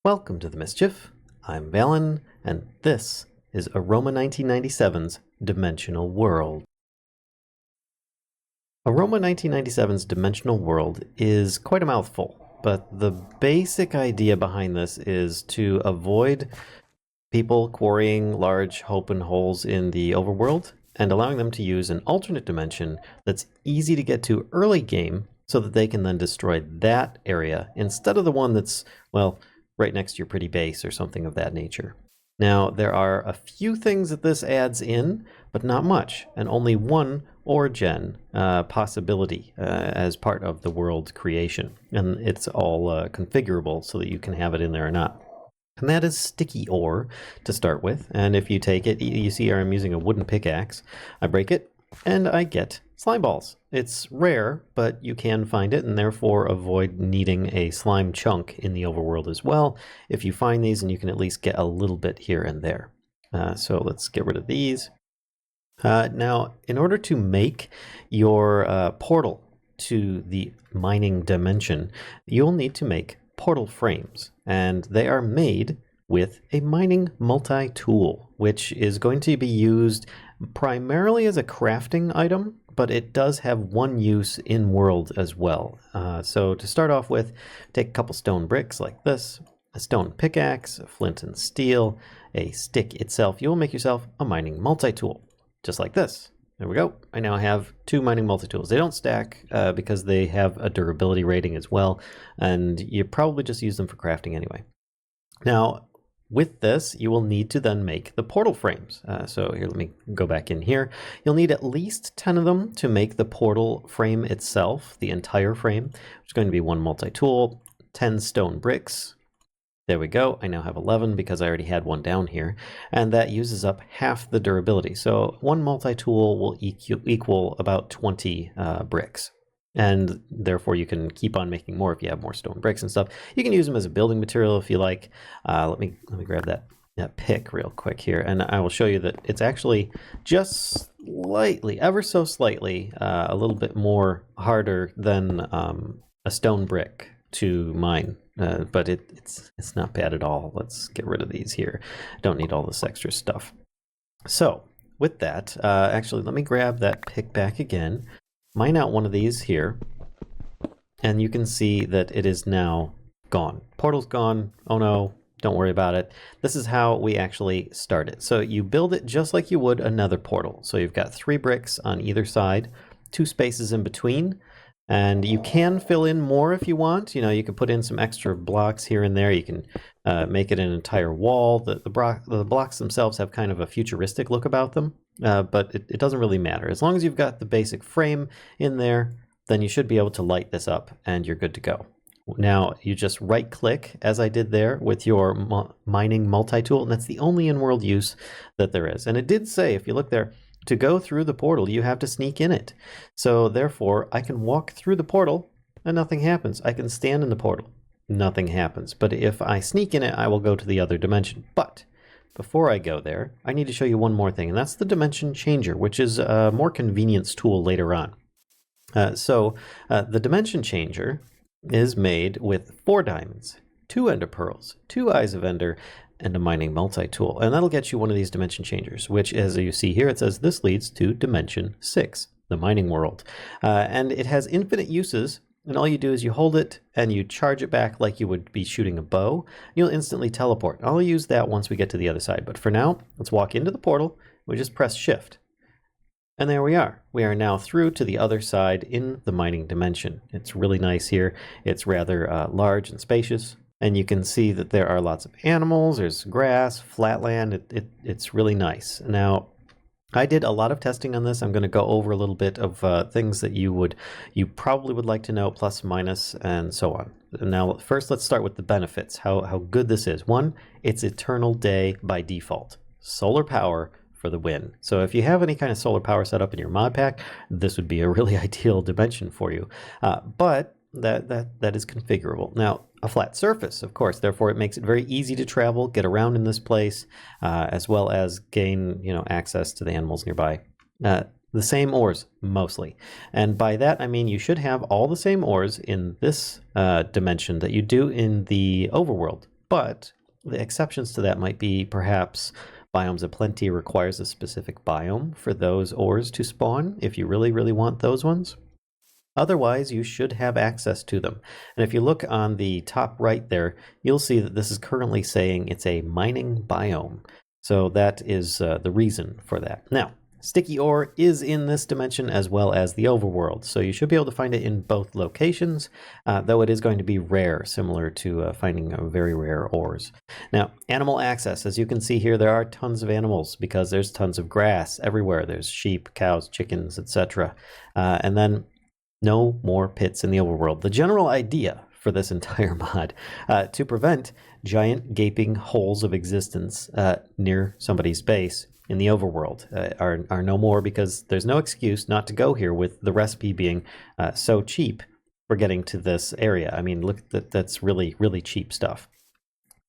Welcome to the Mischief. I'm Valen, and this is Aroma1997's Dimensional World. Aroma1997's Dimensional World is quite a mouthful, but the basic idea behind this is to avoid people quarrying large open holes in the overworld and allowing them to use an alternate dimension that's easy to get to early game so that they can then destroy that area instead of the one that's, well, right next to your pretty base or something of that nature. Now, there are a few things that this adds in, but not much, and only one origin possibility as part of the world creation. And it's all configurable so that you can have it in there or not. And that is sticky ore to start with. And if you take it, you see I'm using a wooden pickaxe. I break it, and I get slime balls. It's rare, but you can find it, and therefore avoid needing a slime chunk in the overworld as well. If you find these, and you can at least get a little bit here and there. So let's get rid of these. Now, in order to make your portal to the mining dimension, you'll need to make portal frames, and they are made with a mining multi-tool, which is going to be used primarily as a crafting item, but it does have one use in world as well. So to start off with, take a couple stone bricks like this, a stone pickaxe, a flint and steel, a stick itself. You'll make yourself a mining multi-tool, just like this. There we go. I now have two mining multi-tools. They don't stack because they have a durability rating as well, and you probably just use them for crafting anyway. Now, with this, you will need to then make the portal frames. So here, let me go back in here. You'll need at least 10 of them to make the portal frame itself, the entire frame, which is going to be one multi-tool, 10 stone bricks. There we go. I now have 11 because I already had one down here, and that uses up half the durability. So one multi-tool will equal about 20 bricks. And therefore you can keep on making more if you have more stone bricks and stuff. You can use them as a building material if you like. Let me grab that pick real quick here, and I will show you that it's actually just slightly, ever so slightly, a little bit more harder than a stone brick to mine. But it's not bad at all. Let's get rid of these here. Don't need all this extra stuff. So with that, actually, let me grab that pick back again. Mine out one of these here, and you can see that it is now gone. Portal's gone. Oh no, don't worry about it. This is how we actually start it. So you build it just like you would another portal. So you've got 3 bricks on either side, 2 spaces in between, and you can fill in more if you want. You know, you can put in some extra blocks here and there. You can make it an entire wall. The blocks themselves have kind of a futuristic look about them. But it doesn't really matter. As long as you've got the basic frame in there, then you should be able to light this up and you're good to go. Now, you just right click, as I did there, with your mining multi-tool, and that's the only in-world use that there is. And it did say, if you look there, to go through the portal, you have to sneak in it. So therefore, I can walk through the portal and nothing happens. I can stand in the portal, nothing happens. But if I sneak in it, I will go to the other dimension. But before I go there, I need to show you one more thing, and that's the dimension changer, which is a more convenience tool later on. The dimension changer is made with 4 diamonds, 2 ender pearls, 2 eyes of ender, and a mining multi-tool. And that'll get you one of these dimension changers, which, as you see here, it says this leads to Dimension 6, the mining world. And it has infinite uses. And all you do is you hold it and you charge it back like you would be shooting a bow. You'll instantly teleport. I'll use that once we get to the other side. But for now, let's walk into the portal. We just press shift. And there we are. We are now through to the other side in the mining dimension. It's really nice here. It's rather large and spacious. And you can see that there are lots of animals. There's grass, flatland. It's really nice. Now, I did a lot of testing on this. I'm going to go over a little bit of things that you probably would like to know, plus, minus, and so on. Now, first, let's start with the benefits, how good this is. 1, it's eternal day by default. Solar power for the win. So if you have any kind of solar power set up in your mod pack, this would be a really ideal dimension for you. But that is configurable. Now, a flat surface, of course, therefore it makes it very easy to travel, get around in this place, as well as gain, access to the animals nearby. The same ores, mostly. And by that, I mean you should have all the same ores in this dimension that you do in the overworld. but the exceptions to that might be perhaps Biomes of Plenty requires a specific biome for those ores to spawn if you really, really want those ones. Otherwise, you should have access to them. And if you look on the top right there, you'll see that this is currently saying it's a mining biome. So that is the reason for that. Now, sticky ore is in this dimension as well as the overworld, so you should be able to find it in both locations, though it is going to be rare, similar to finding very rare ores. Now, animal access. As you can see here, there are tons of animals because there's tons of grass everywhere. There's sheep, cows, chickens, etc. And then no more pits in the overworld. The general idea for this entire mod to prevent giant gaping holes of existence near somebody's base in the overworld are no more, because there's no excuse not to go here, with the recipe being so cheap for getting to this area. I mean, look, that's really, really cheap stuff.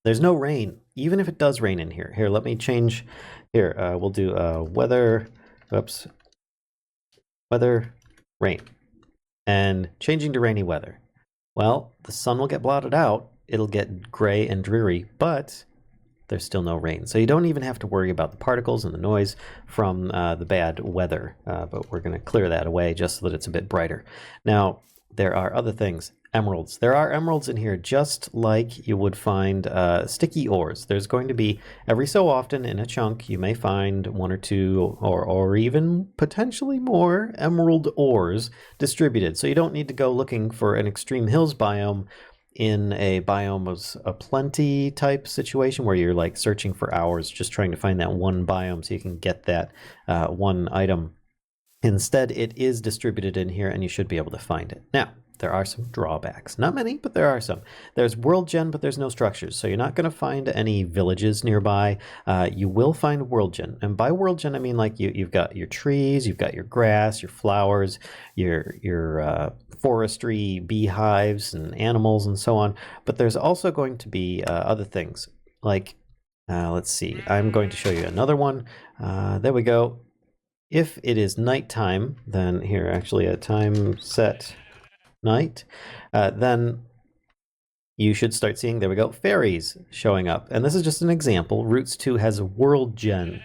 There's no rain, even if it does rain in here. Here, let me change. Here, we'll do weather, rain, and changing to rainy weather. Well, the sun will get blotted out. It'll get gray and dreary, but there's still no rain. So you don't even have to worry about the particles and the noise from the bad weather. But we're going to clear that away just so that it's a bit brighter. Now, there are other things. Emeralds. There are emeralds in here, just like you would find sticky ores. There's going to be, every so often in a chunk, you may find one or two or even potentially more emerald ores distributed. So you don't need to go looking for an extreme hills biome in a biome of a plenty type situation where you're like searching for hours just trying to find that one biome so you can get that one item. Instead, it is distributed in here and you should be able to find it. Now, there are some drawbacks. Not many, but there are some. There's world gen, but there's no structures. So you're not going to find any villages nearby. You will find world gen. And by world gen, I mean like you've got your trees, you've got your grass, your flowers, your forestry, beehives and animals and so on. But there's also going to be other things like, let's see, I'm going to show you another one. There we go. If it is nighttime, then here, actually a time set night, then you should start seeing, there we go, fairies showing up. And this is just an example. Roots 2 has a world gen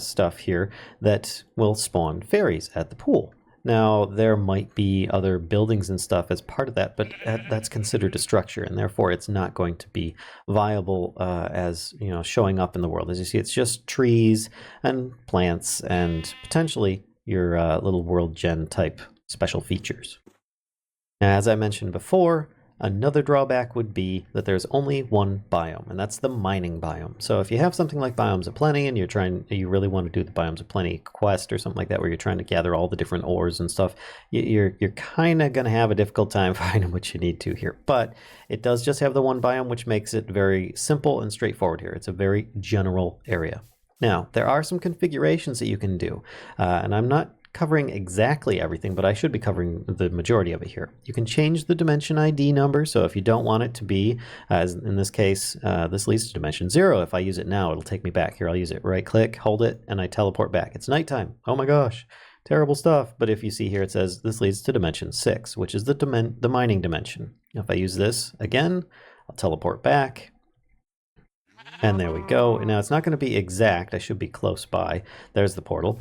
stuff here that will spawn fairies at the pool. Now, there might be other buildings and stuff as part of that, but that's considered a structure, and therefore it's not going to be viable as, you know, showing up in the world. As you see, it's just trees and plants and potentially your little world gen type special features. As I mentioned before, another drawback would be that there's only one biome, and that's the mining biome. So if you have something like Biomes of Plenty and you really want to do the Biomes of Plenty quest or something like that, where you're trying to gather all the different ores and stuff, you're kind of going to have a difficult time finding what you need to here. But it does just have the one biome, which makes it very simple and straightforward here. It's a very general area. Now, there are some configurations that you can do, and I'm not covering exactly everything, but I should be covering the majority of it here. You can change the dimension ID number, so if you don't want it to be, as in this case, this leads to dimension 0. If I use it now, it'll take me back. Here, I'll use it. Right click, hold it, and I teleport back. It's nighttime. Oh my gosh, terrible stuff. But if you see here, it says this leads to dimension 6, which is the mining dimension. If I use this again, I'll teleport back. And there we go. Now, it's not going to be exact. I should be close by. There's the portal.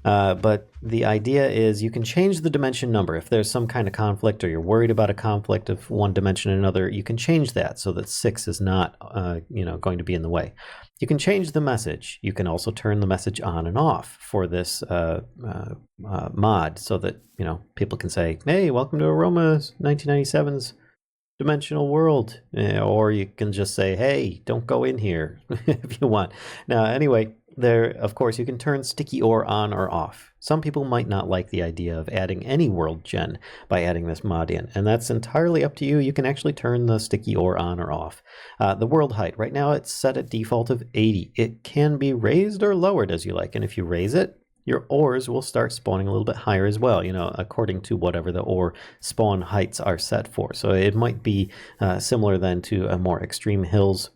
But the idea is you can change the dimension number. If there's some kind of conflict or you're worried about a conflict of one dimension and another, you can change that so that 6 is not going to be in the way. You can change the message. You can also turn the message on and off for this mod so that people can say, hey, welcome to Aroma1997's Dimensional World. Or you can just say, hey, don't go in here if you want. Now, anyway, there, of course, you can turn sticky ore on or off. Some people might not like the idea of adding any world gen by adding this mod in, and that's entirely up to you. You can actually turn the sticky ore on or off. The world height, right now it's set at default of 80. It can be raised or lowered as you like, and if you raise it, your ores will start spawning a little bit higher as well, according to whatever the ore spawn heights are set for. So it might be similar then to a more extreme hills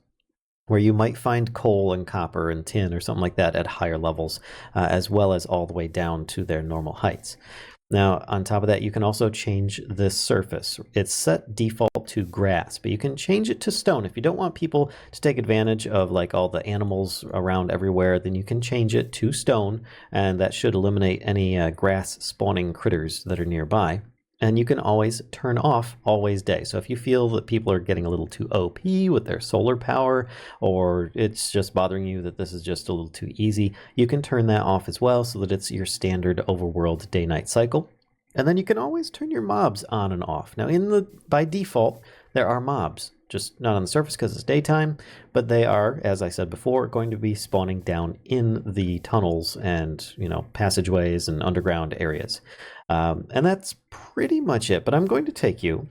where you might find coal and copper and tin or something like that at higher levels, as well as all the way down to their normal heights. Now, on top of that, you can also change this surface. It's set default to grass, but you can change it to stone. If you don't want people to take advantage of like all the animals around everywhere, then you can change it to stone, and that should eliminate any grass spawning critters that are nearby. And you can always turn off always day. So if you feel that people are getting a little too OP with their solar power, or it's just bothering you that this is just a little too easy, you can turn that off as well so that it's your standard overworld day-night cycle. And then you can always turn your mobs on and off. Now by default, there are mobs, just not on the surface because it's daytime, but they are, as I said before, going to be spawning down in the tunnels and, passageways and underground areas. And that's pretty much it, but I'm going to take you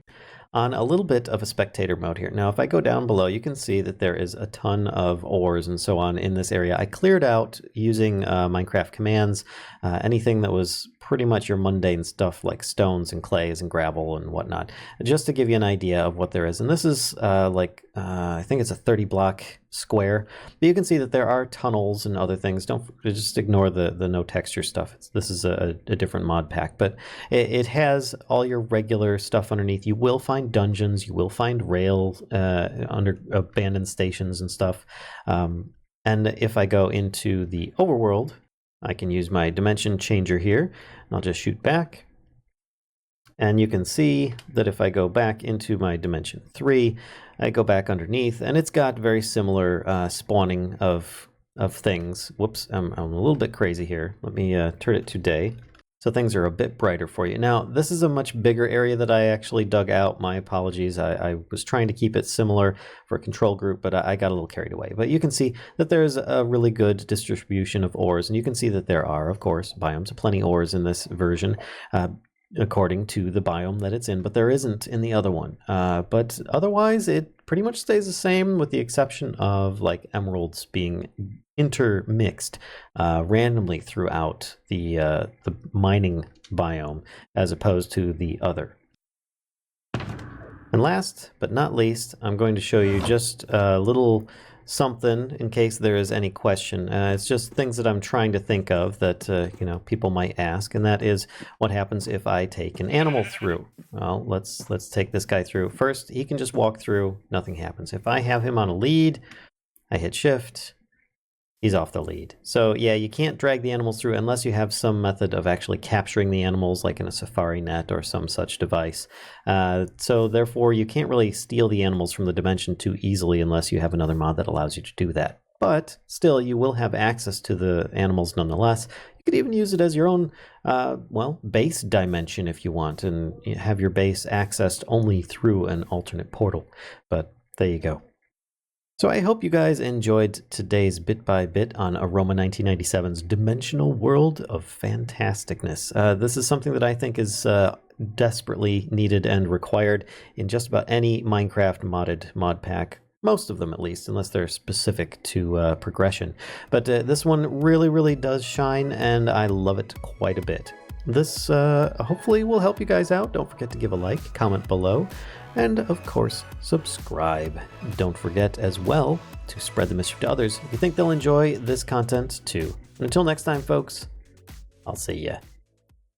on a little bit of a spectator mode here. Now, if I go down below, you can see that there is a ton of ores and so on in this area. I cleared out using Minecraft commands, anything that was pretty much your mundane stuff like stones and clays and gravel and whatnot, just to give you an idea of what there is. And this is I think it's a 30 block square, but you can see that there are tunnels and other things. Don't just ignore the no texture stuff. This is a different mod pack, but it has all your regular stuff underneath. You will find dungeons, you will find rails under abandoned stations and stuff. And if I go into the overworld, I can use my dimension changer here, and I'll just shoot back. And you can see that if I go back into my dimension 3, I go back underneath, and it's got very similar spawning of things. Whoops, I'm a little bit crazy here. Let me turn it to day, so things are a bit brighter for you. Now, this is a much bigger area that I actually dug out. My apologies. I was trying to keep it similar for a control group, but I got a little carried away. But you can see that there's a really good distribution of ores, and you can see that there are, of course, biomes, plenty ores in this version, according to the biome that it's in, but there isn't in the other one. But otherwise, it pretty much stays the same, with the exception of like emeralds being intermixed randomly throughout the mining biome, as opposed to the other. And last but not least, I'm going to show you just a little something in case there is any question. It's just things that I'm trying to think of that people might ask, and that is what happens if I take an animal through. Well, let's take this guy through. First, he can just walk through, nothing happens. If I have him on a lead, I hit shift, he's off the lead. So yeah, you can't drag the animals through unless you have some method of actually capturing the animals, like in a safari net or some such device. So therefore, you can't really steal the animals from the dimension too easily unless you have another mod that allows you to do that. But still, you will have access to the animals nonetheless. You could even use it as your own, base dimension if you want, and have your base accessed only through an alternate portal. But there you go. So I hope you guys enjoyed today's Bit by Bit on Aroma1997's Dimensional World of Fantasticness. This is something that I think is desperately needed and required in just about any Minecraft modded mod pack. Most of them, at least, unless they're specific to progression. But this one really, really does shine, and I love it quite a bit. This hopefully will help you guys out. Don't forget to give a like, comment below, and of course, subscribe. Don't forget as well to spread the mischief to others if you think they'll enjoy this content too. And until next time, folks, I'll see ya.